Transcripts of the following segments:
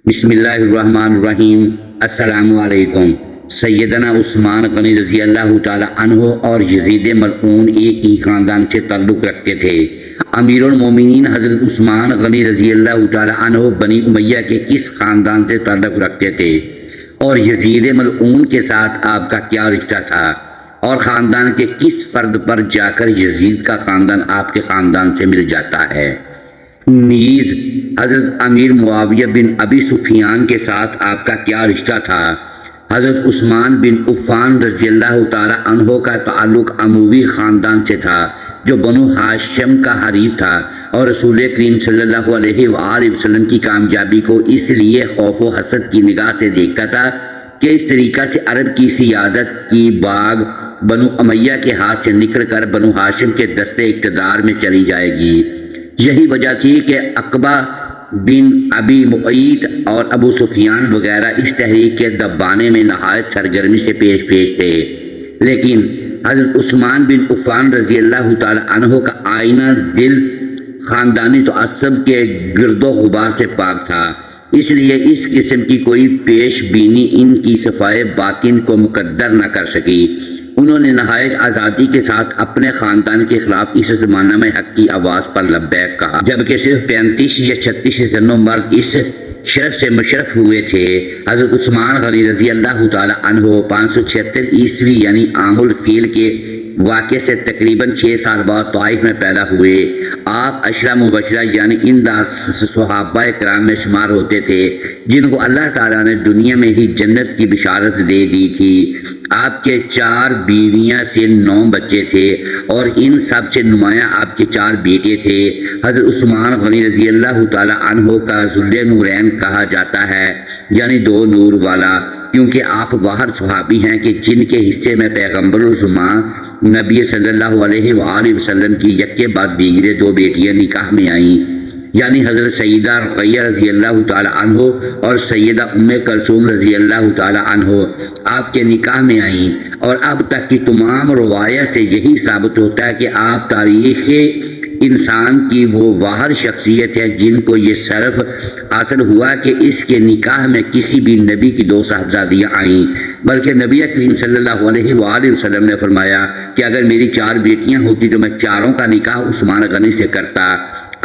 بسم اللہ الرحمن الرحیم۔ السلام علیکم۔ سیدنا عثمان غنی رضی اللہ تعالی عنہ اور یزید ملعون ایک ہی خاندان سے تعلق رکھتے تھے۔ امیر المومنین حضرت عثمان غنی رضی اللہ تعالی عنہ بنی امیہ کے کس خاندان سے تعلق رکھتے تھے اور یزید ملعون کے ساتھ آپ کا کیا رشتہ تھا، اور خاندان کے کس فرد پر جا کر یزید کا خاندان آپ کے خاندان سے مل جاتا ہے؟ نیز حضرت امیر معاویہ بن ابی سفیان کے ساتھ آپ کا کیا رشتہ تھا؟ حضرت عثمان بن عفان رضی اللہ تعالی عنہ کا تعلق اموی خاندان سے تھا جو بنو ہاشم کا حریف تھا، اور رسول کریم صلی اللہ علیہ وآلہ وسلم کی کامیابی کو اس لیے خوف و حسد کی نگاہ سے دیکھتا تھا کہ اس طریقہ سے عرب کی سیادت کی باغ بنو امیہ کے ہاتھ سے نکل کر بنو ہاشم کے دستے اقتدار میں چلی جائے گی۔ یہی وجہ تھی کہ عقبہ بن ابی معیط اور ابو سفیان وغیرہ اس تحریک کے دبانے میں نہایت سرگرمی سے پیش تھے، لیکن حضرت عثمان بن عفان رضی اللہ تعالی عنہ کا آئینہ دل خاندانی تعصب کے گرد و غبار سے پاک تھا، اس لیے اس قسم کی کوئی پیش بینی ان کی صفائے باطن کو مقدر نہ کر سکی۔ انہوں نے نہایت آزادی کے ساتھ اپنے خاندان کے خلاف اس زمانہ میں حق کی آواز پر لبیک کہا، جبکہ صرف 35 یا 36 زنوں مرد اس شرف سے مشرف ہوئے تھے۔ حضرت عثمان غنی رضی اللہ تعالی عنہ 576 عیسوی یعنی عام الفیل کے واقعے سے تقریباً 6 سال بعد طائف میں پیدا ہوئے۔ آپ عشرہ مبشرہ یعنی ان صحابہ کرام میں شمار ہوتے تھے جن کو اللہ تعالیٰ نے دنیا میں ہی جنت کی بشارت دے دی تھی۔ آپ کے 4 بیویاں سے 9 بچے تھے، اور ان سب سے نمایاں آپ کے 4 بیٹے تھے۔ حضرت عثمان غنی رضی اللہ تعالی عنہ کا ذُو نورین کہا جاتا ہے، یعنی 2 نور والا، کیونکہ آپ واحد صحابی ہیں کہ جن کے حصے میں پیغمبر الزمان نبی صلی اللہ علیہ وآلہ وسلم کی یکے بعد دیگرے 2 بیٹیاں نکاح میں آئیں، یعنی حضرت سیدہ رقیہ رضی اللہ تعالی عنہ اور سیدہ ام کلثوم رضی اللہ تعالی عنہ آپ کے نکاح میں آئیں۔ اور اب تک کی تمام روایت سے یہی ثابت ہوتا ہے کہ آپ تاریخ انسان کی وہ واحد شخصیت ہے جن کو یہ شرف حاصل ہوا کہ اس کے نکاح میں کسی بھی نبی کی 2 صاحبزادیاں آئیں، بلکہ نبی کریم صلی اللہ علیہ وآلہ وسلم نے فرمایا کہ اگر میری 4 بیٹیاں ہوتی تو میں چاروں کا نکاح عثمان غنی سے کرتا۔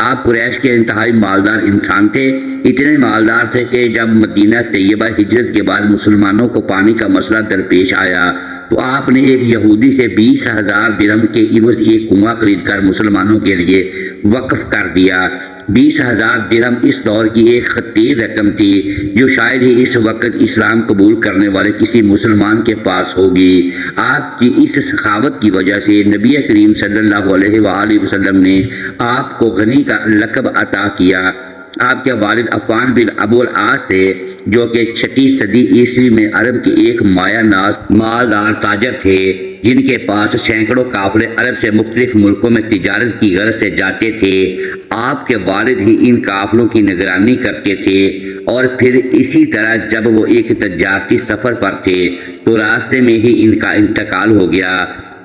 آپ قریش کے انتہائی مالدار انسان تھے، اتنے مالدار تھے کہ جب مدینہ طیبہ ہجرت کے بعد مسلمانوں کو پانی کا مسئلہ درپیش آیا تو آپ نے ایک یہودی سے 20,000 درہم کے عوض ایک کنواں خرید کر مسلمانوں کے لیے وقف کر دیا۔ 20,000 درہم اس دور کی ایک خطیر رقم تھی جو شاید ہی اس وقت اسلام قبول کرنے والے کسی مسلمان کے پاس ہوگی۔ آپ کی اس سخاوت کی وجہ سے نبی کریم صلی اللہ علیہ وآلہ وسلم نے آپ کو غنی کا لقب عطا کیا۔ آپ کے والد عفان بن ابو العاص تھے جو کہ 6 صدی عیسوی میں عرب کے ایک مایہ ناز مالدار تاجر تھے جن کے پاس سینکڑوں قافلے عرب سے مختلف ملکوں میں تجارت کی غرض سے جاتے تھے۔ آپ کے والد ہی ان قافلوں کی نگرانی کرتے تھے، اور پھر اسی طرح جب وہ ایک تجارتی سفر پر تھے تو راستے میں ہی ان کا انتقال ہو گیا۔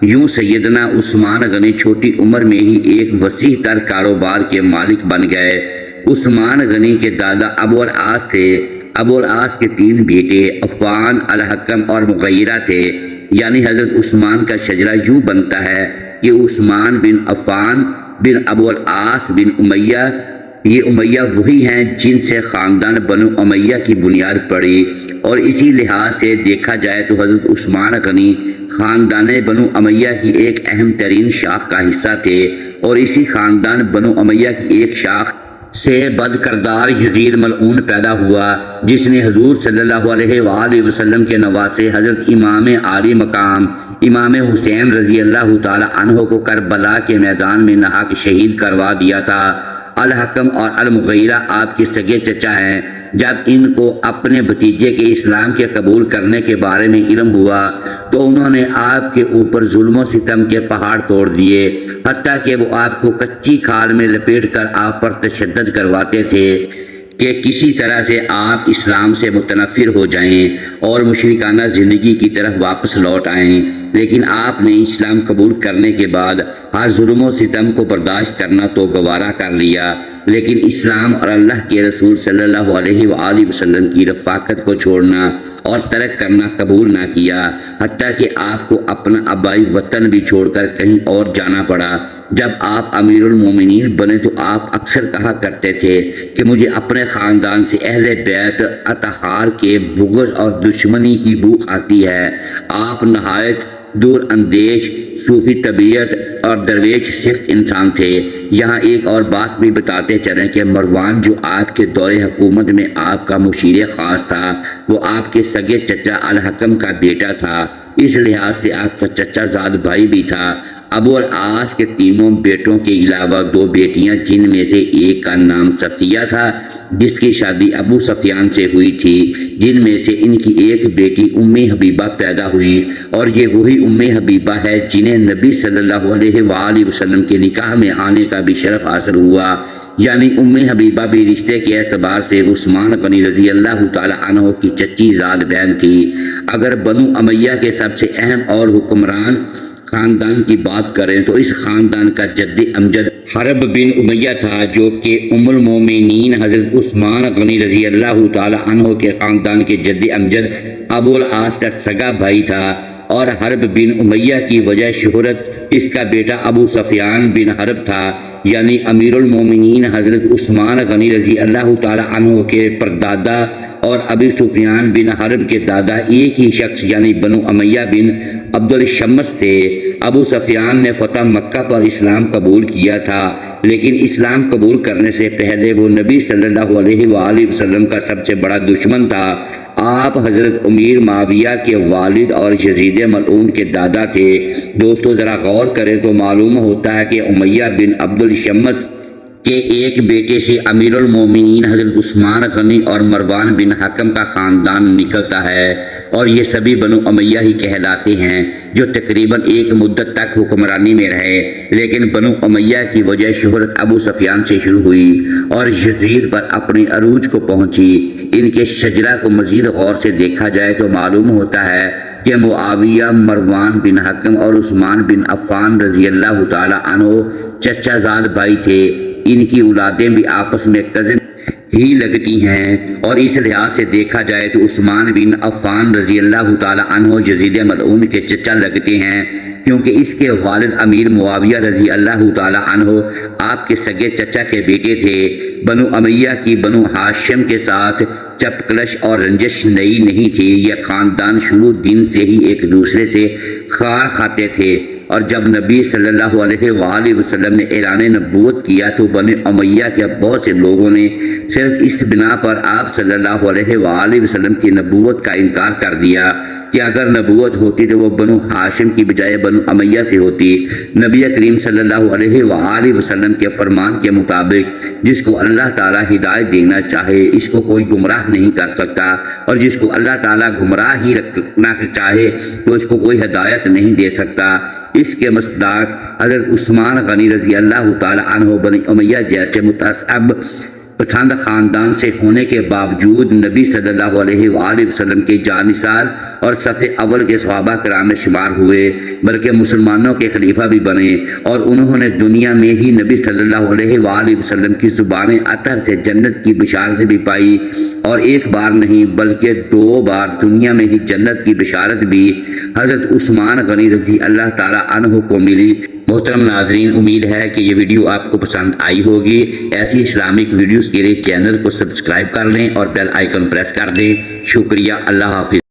یوں سیدنا عثمان غنی چھوٹی عمر میں ہی ایک وسیع تر کاروبار کے مالک بن گئے۔ عثمان غنی کے دادا ابو العاص تھے۔ ابو العاص کے 3 بیٹے عفان، الحکم اور مغیرہ تھے، یعنی حضرت عثمان کا شجرہ یوں بنتا ہے کہ عثمان بن عفان بن ابو العاص بن امیہ۔ یہ امیہ وہی ہیں جن سے خاندان بنو امیہ کی بنیاد پڑی، اور اسی لحاظ سے دیکھا جائے تو حضرت عثمان غنی خاندان بنو امیہ کی ایک اہم ترین شاخ کا حصہ تھے، اور اسی خاندان بنو امیہ کی ایک شاخ سے بد کردار یزید ملعون پیدا ہوا، جس نے حضور صلی اللہ علیہ وآلہ وسلم کے نواسے حضرت امام عالی مقام امام حسین رضی اللہ تعالی عنہ کو کربلا کے میدان میں ناحق شہید کروا دیا تھا۔ الحکم اور المغیرہ آپ کے سگے چچا ہیں۔ جب ان کو اپنے بھتیجے کے اسلام کے قبول کرنے کے بارے میں علم ہوا تو انہوں نے آپ کے اوپر ظلم و ستم کے پہاڑ توڑ دیے، حتیٰ کہ وہ آپ کو کچی کھال میں لپیٹ کر آپ پر تشدد کرواتے تھے کہ کسی طرح سے آپ اسلام سے متنفر ہو جائیں اور مشرکانہ زندگی کی طرف واپس لوٹ آئیں۔ لیکن آپ نے اسلام قبول کرنے کے بعد ہر ظلم و ستم کو برداشت کرنا تو گوارا کر لیا، لیکن اسلام اور اللہ کے رسول صلی اللہ علیہ وآلہ وسلم کی رفاقت کو چھوڑنا اور ترک کرنا قبول نہ کیا، حتیٰ کہ آپ کو اپنا آبائی وطن بھی چھوڑ کر کہیں اور جانا پڑا۔ جب آپ امیر المومنین بنے تو آپ اکثر کہا کرتے تھے کہ مجھے اپنے خاندان سے اہل بیت اطہار کے بغض اور دشمنی کی بو آتی ہے۔ آپ نہایت دور اندیش، صوفی طبیعت اور درویش سخت انسان تھے۔ یہاں ایک اور بات بھی بتاتے چلیں کہ مروان جو آپ کے دور حکومت میں آپ کا مشیر خاص تھا، وہ آپ کے سگے چچا الحکم کا بیٹا تھا، اس لحاظ سے آپ کا چچا زاد بھائی بھی تھا۔ ابو العاص کے تینوں بیٹوں کے علاوہ دو بیٹیاں، جن میں سے ایک کا نام صفیہ تھا جس کی شادی ابو سفیان سے ہوئی تھی، جن میں سے ان کی ایک بیٹی ام حبیبہ پیدا ہوئی، اور یہ وہی ام حبیبہ ہے جنہیں نبی صلی اللہ علیہ وآلہ وسلم کے نکاح میں آنے کا بھی شرف حاصل ہوا۔ یعنی ام حبیبہ بھی رشتے کے اعتبار سے عثمان غنی رضی اللہ تعالی عنہ کی چچی زاد بہن تھی۔ اگر بنو امیہ کے سب سے اہم اور حکمران خاندان کی بات کریں تو اس خاندان کا جد امجد حرب بن امیہ تھا، جو کہ ام المومنین حضرت عثمان غنی رضی اللہ تعالی عنہ کے خاندان کے جد امجد ابو العاص کا سگا بھائی تھا، اور حرب بن امیہ کی وجہ شہرت اس کا بیٹا ابو سفیان بن حرب تھا۔ یعنی امیر المومنین حضرت عثمان غنی رضی اللہ تعالی عنہ کے پردادا اور ابو سفیان بن حرب کے دادا ایک ہی شخص یعنی بنو امیہ بن عبد الشمس تھے۔ ابو سفیان نے فتح مکہ پر اسلام قبول کیا تھا، لیکن اسلام قبول کرنے سے پہلے وہ نبی صلی اللہ علیہ وآلہ وسلم کا سب سے بڑا دشمن تھا۔ آپ حضرت امیر معاویہ کے والد اور یزید ملعون کے دادا تھے۔ دوستو ذرا غور کریں تو معلوم ہوتا ہے کہ امیہ بن عبد الشمس کے ایک بیٹے سے امیر المومنین حضرت عثمان غنی اور مروان بن حکم کا خاندان نکلتا ہے، اور یہ سبھی بنو امیہ ہی کہلاتے ہیں، جو تقریباً ایک مدت تک حکمرانی میں رہے۔ لیکن بنو امیہ کی وجہ شہرت ابو سفیان سے شروع ہوئی اور یزید پر اپنے عروج کو پہنچی۔ ان کے شجرہ کو مزید غور سے دیکھا جائے تو معلوم ہوتا ہے کہ معاویہ، مروان بن حکم اور عثمان بن عفان رضی اللہ تعالی عنہ چچا زاد بھائی تھے۔ ان کی اولادیں بھی آپس میں کزن ہی لگتی ہیں، اور اس لحاظ سے دیکھا جائے تو عثمان بن عفان رضی اللہ تعالی عنہ یزید ملعون کے چچا لگتے ہیں، کیونکہ اس کے والد امیر معاویہ رضی اللہ تعالی عنہ آپ کے سگے چچا کے بیٹے تھے۔ بنو امیہ کی بنو ہاشم کے ساتھ چپکلش اور رنجش نئی نہیں تھی، یہ خاندان شروع دن سے ہی ایک دوسرے سے خار کھاتے تھے، اور جب نبی صلی اللہ علیہ وآلہ وسلم نے اعلان نبوت کیا تو بنی امیہ کے بہت سے لوگوں نے صرف اس بنا پر آپ صلی اللہ علیہ وآلہ وسلم کی نبوت کا انکار کر دیا کہ اگر نبوت ہوتی تو وہ بنو ہاشم کی بجائے بنو امیہ سے ہوتی۔ نبی کریم صلی اللہ علیہ وآلہ وسلم کے فرمان کے مطابق جس کو اللہ تعالیٰ ہدایت دینا چاہے اس کو کوئی گمراہ نہیں کر سکتا، اور جس کو اللہ تعالیٰ گمراہ ہی رکھنا چاہے تو اس کو کوئی ہدایت نہیں دے سکتا۔ اس کے مصداق حضرت عثمان غنی رضی اللہ تعالی عنہ بنی امیہ جیسے متعصب پسند خاندان سے ہونے کے باوجود نبی صلی اللہ علیہ وآلہ وسلم کے جانثار اور صف اول کے صحابہ کرام میں شمار ہوئے، بلکہ مسلمانوں کے خلیفہ بھی بنے، اور انہوں نے دنیا میں ہی نبی صلی اللہ علیہ وآلہ وسلم کی زبان اطہر سے جنت کی بشارت بھی پائی، اور ایک بار نہیں بلکہ 2 بار دنیا میں ہی جنت کی بشارت بھی حضرت عثمان غنی رضی اللہ تعالی عنہ کو ملی۔ محترم ناظرین، امید ہے کہ یہ ویڈیو آپ کو پسند آئی ہوگی۔ ایسی اسلامک ویڈیوز کے لیے چینل کو سبسکرائب کر لیں اور بیل آئیکن پریس کر دیں۔ شکریہ، اللہ حافظ۔